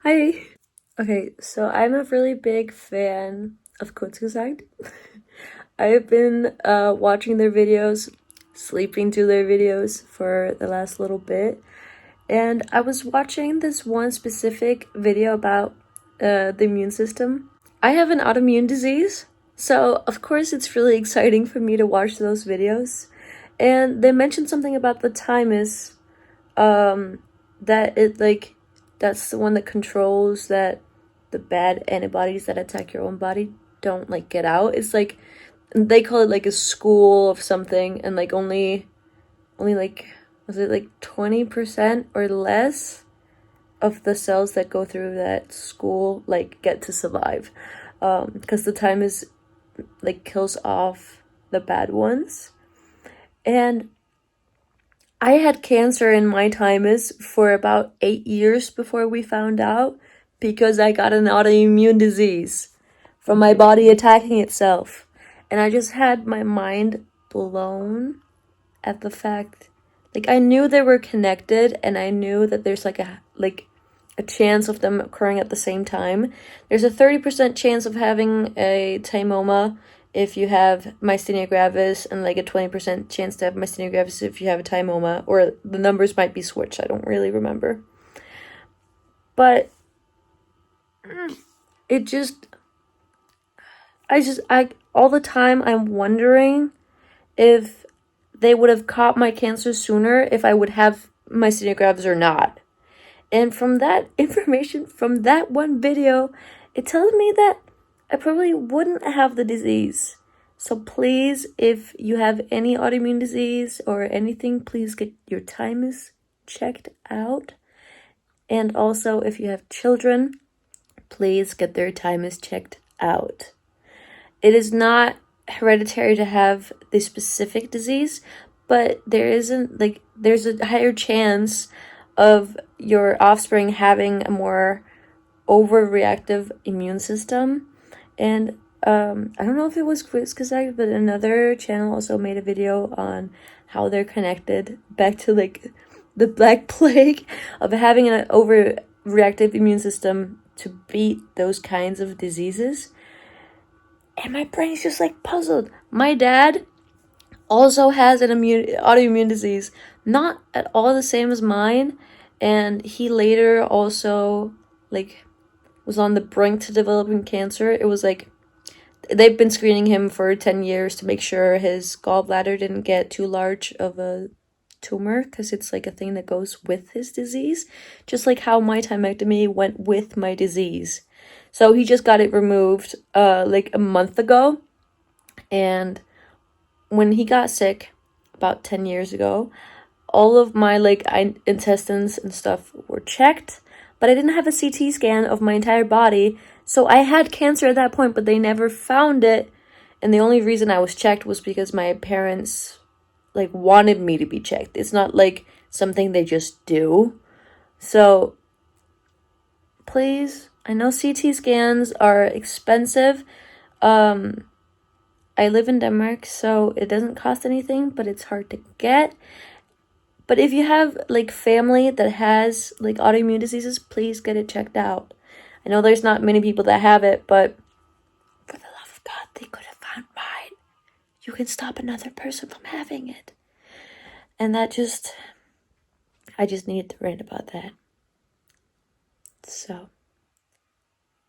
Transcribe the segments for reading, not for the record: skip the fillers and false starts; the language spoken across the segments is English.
Hi! Okay, so I'm a really big fan of Kurzgesagt. I've been watching their videos, sleeping to their videos for the last little bit, and I was watching this one specific video about the immune system. I have an autoimmune disease, so of course it's really exciting for me to watch those videos. And they mentioned something about the thymus, that that's the one that controls that the bad antibodies that attack your own body don't get out. It's like they call it like a school of something, and only was it 20% or less of the cells that go through that school get to survive, because the time is kills off the bad ones. And I had cancer in my thymus for about 8 years before we found out, because I got an autoimmune disease from my body attacking itself. And I just had my mind blown at the fact, I knew they were connected, and I knew that there's a chance of them occurring at the same time. There's a 30% chance of having a thymoma if you have myasthenia gravis, and a 20% chance to have myasthenia gravis if you have a thymoma, or the numbers might be switched. I don't really remember. But it just, I all the time I'm wondering if they would have caught my cancer sooner if I would have myasthenia gravis or not. And from that information, from that one video, it tells me that I probably wouldn't have the disease. So please, if you have any autoimmune disease or anything, please get your thymus checked out. And also, if you have children, please get their thymus checked out. It is not hereditary to have this specific disease, but there's a higher chance of your offspring having a more overreactive immune system. And I don't know if it was Kurzgesagt, but another channel also made a video on how they're connected back to the Black Plague of having an overreactive immune system to beat those kinds of diseases. And my brain's just puzzled. My dad also has an autoimmune disease, not at all the same as mine, and he later also was on the brink to developing cancer. It was they've been screening him for 10 years to make sure his gallbladder didn't get too large of a tumor, because it's a thing that goes with his disease, just like how my thymectomy went with my disease. So he just got it removed a month ago, and when he got sick about 10 years ago, all of my intestines and stuff were checked, but I didn't have a CT scan of my entire body. So I had cancer at that point, but they never found it. And the only reason I was checked was because my parents wanted me to be checked. It's not something they just do. So please, I know CT scans are expensive. I live in Denmark, so it doesn't cost anything, but it's hard to get. But if you have family that has autoimmune diseases, please get it checked out. I know there's not many people that have it, but for the love of God, they could have found mine. You can stop another person from having it. And I just needed to rant about that. So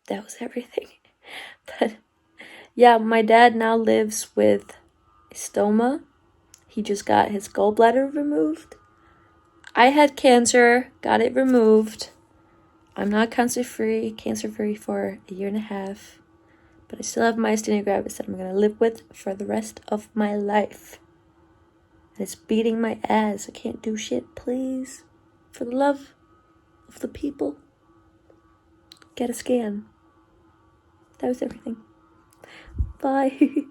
that was everything. But yeah, my dad now lives with stoma. He just got his gallbladder removed. I had cancer, got it removed. I'm not cancer-free for a year and a half. But I still have myasthenia gravis that I'm going to live with for the rest of my life. And it's beating my ass. I can't do shit, please. For the love of the people, get a scan. That was everything. Bye.